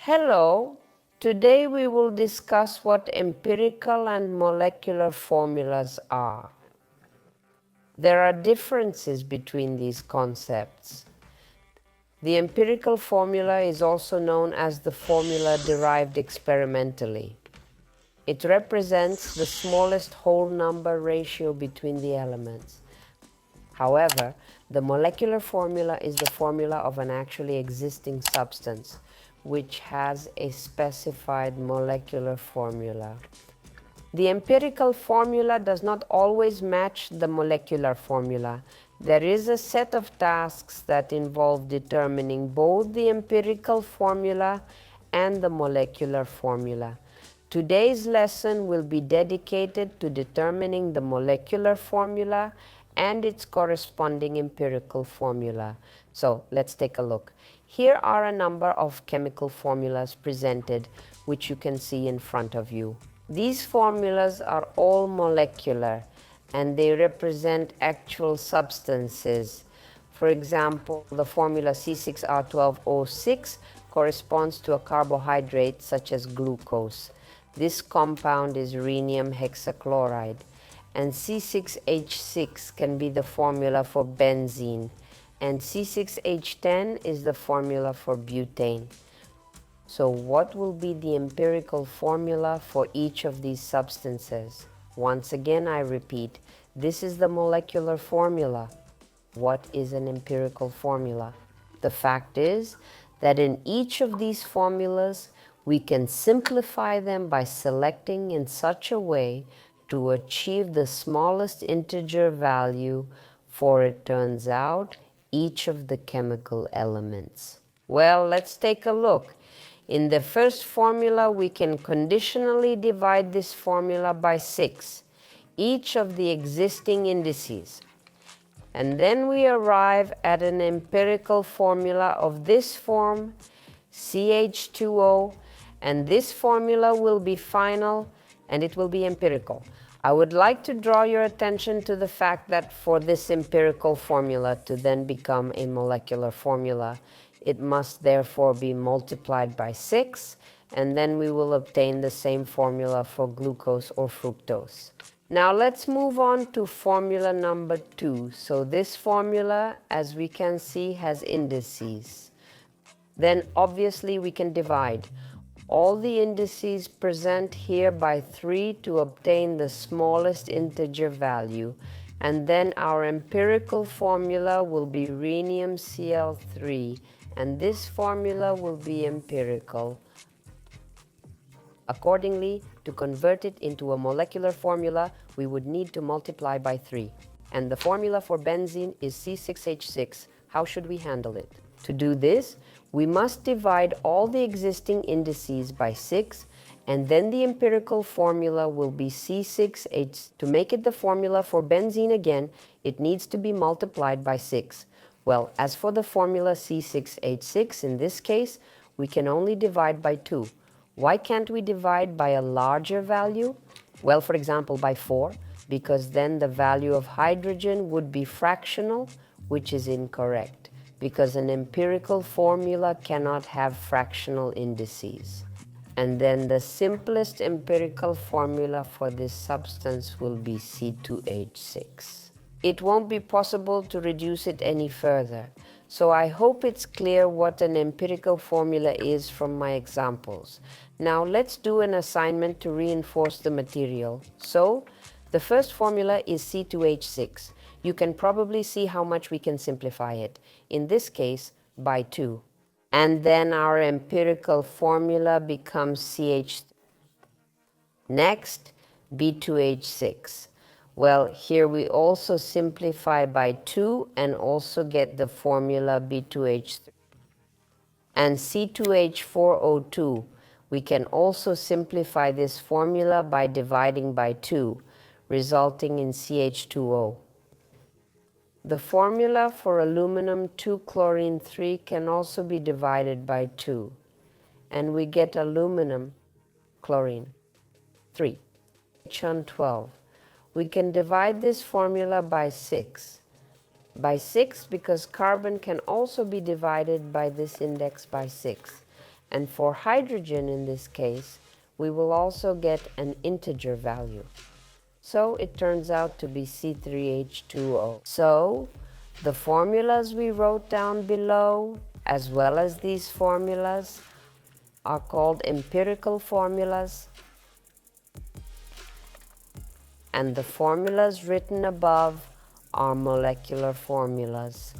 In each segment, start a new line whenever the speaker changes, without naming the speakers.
Hello, today we will discuss what empirical and molecular formulas are. There are differences between these concepts. The empirical formula is also known as the formula derived experimentally. It represents the smallest whole number ratio between the elements. However, the molecular formula is the formula of an actually existing substance, which has a specified molecular formula. The empirical formula does not always match the molecular formula. There is a set of tasks that involve determining both the empirical formula and the molecular formula. Today's lesson will be dedicated to determining the molecular formula and its corresponding empirical formula. So let's take a look. Here are a number of chemical formulas presented, which you can see in front of you. These formulas are all molecular and they represent actual substances. For example, the formula C6R12O6 corresponds to a carbohydrate such as glucose. This compound is rhenium hexachloride, and C6H6 can be the formula for benzene, and C6H10 is the formula for butane. So what will be the empirical formula for each of these substances? Once again, I repeat, this is the molecular formula. What is an empirical formula? The fact is that in each of these formulas, we can simplify them by selecting in such a way to achieve the smallest integer value for, it turns out, each of the chemical elements. Well, let's take a look. In the first formula, we can conditionally divide this formula by 6, each of the existing indices. And then we arrive at an empirical formula of this form, CH2O, and this formula will be final and it will be empirical. I would like to draw your attention to the fact that for this empirical formula to then become a molecular formula, it must therefore be multiplied by 6, and then we will obtain the same formula for glucose or fructose. Now let's move on to formula number 2. So this formula, as we can see, has indices. Then obviously we can divide all the indices present here by 3 to obtain the smallest integer value. And then our empirical formula will be rhenium Cl3, and this formula will be empirical. Accordingly, to convert it into a molecular formula, we would need to multiply by 3. And the formula for benzene is C6H6. How should we handle it? To do this, we must divide all the existing indices by 6, and then the empirical formula will be C6H. To make it the formula for benzene again, it needs to be multiplied by 6. Well, as for the formula C6H6, in this case, we can only divide by 2. Why can't we divide by a larger value? Well, for example, by 4, because then the value of hydrogen would be fractional, which is incorrect, because an empirical formula cannot have fractional indices. And then the simplest empirical formula for this substance will be C2H6. It won't be possible to reduce it any further. So I hope it's clear what an empirical formula is from my examples. Now let's do an assignment to reinforce the material. So the first formula is C2H6. You can probably see how much we can simplify it. In this case, by 2. And then our empirical formula becomes CH. Next, B2H6. Well, here we also simplify by 2 and also get the formula B2H3. And C2H4O2, we can also simplify this formula by dividing by 2, resulting in CH2O. The formula for aluminum 2-chlorine 3 can also be divided by 2, and we get aluminum chlorine 3, H12. We can divide this formula by 6. By 6 because carbon can also be divided by this index by 6. And for hydrogen in this case, we will also get an integer value. So it turns out to be C3H2O. So the formulas we wrote down below, as well as these formulas, are called empirical formulas, and the formulas written above are molecular formulas.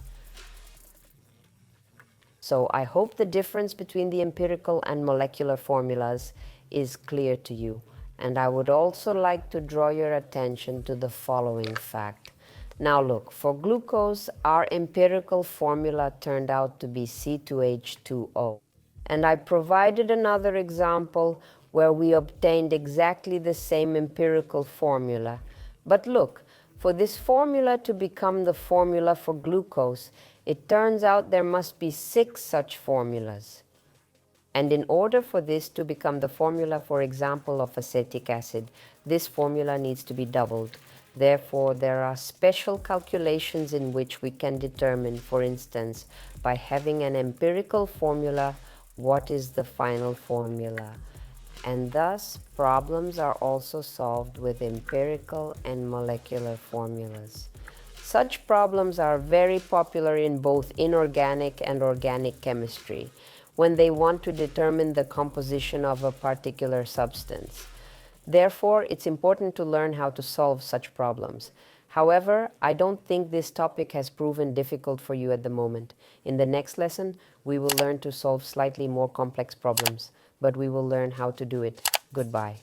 So I hope the difference between the empirical and molecular formulas is clear to you. And I would also like to draw your attention to the following fact. Now look, for glucose, our empirical formula turned out to be C2H2O. And I provided another example where we obtained exactly the same empirical formula. But look, for this formula to become the formula for glucose, it turns out there must be 6 such formulas. And in order for this to become the formula, for example, of acetic acid, this formula needs to be doubled. Therefore, there are special calculations in which we can determine, for instance, by having an empirical formula, what is the final formula. And thus, problems are also solved with empirical and molecular formulas. Such problems are very popular in both inorganic and organic chemistry, when they want to determine the composition of a particular substance. Therefore, it's important to learn how to solve such problems. However, I don't think this topic has proven difficult for you at the moment. In the next lesson, we will learn to solve slightly more complex problems, but we will learn how to do it. Goodbye.